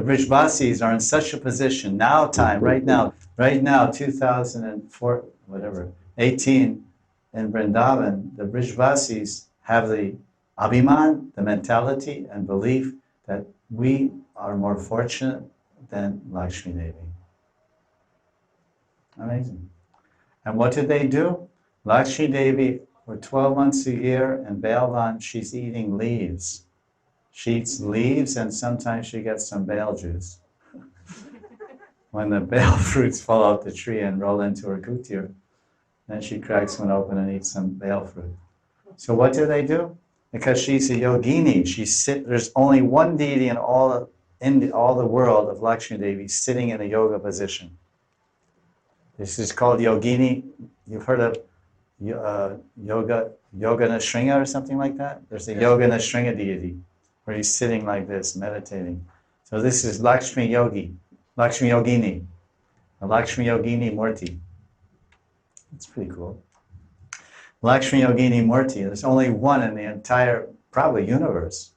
Brijvasis are in such a position, right now, 2004, whatever, 18, in Vrindavan, the Brijvasis have the abhiman, the mentality and belief that we are more fortunate than Lakshmi Devi. Amazing. And what did they do? Lakshmi Devi, for 12 months a year in Bailvan, she's eating leaves. She eats leaves and sometimes she gets some bale juice. When the bale fruits fall out the tree and roll into her kutir, then she cracks one open and eats some bale fruit. So what do they do? Because she's a yogini, there's only one deity in all the world of Lakshmi Devi sitting in a yoga position. This is called yogini. You've heard of yoga Nrsimha or something like that? There's a yoga Nrsimha deity where he's sitting like this, meditating. So this is Lakshmi Yogini, a Lakshmi Yogini Murti. It's pretty cool. Lakshmi Yogini Murti, there's only one in the entire, probably, universe.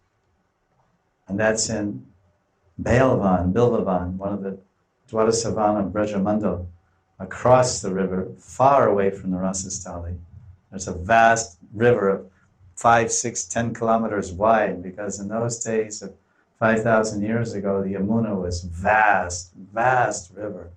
And that's in Bilvavan, one of the Dwadasavana of Brajamandal, across the river, far away from the Rasastali. There's a vast river of 5, 6, 10 kilometers wide, because in those days, 5,000 years ago, the Yamuna was vast, vast river.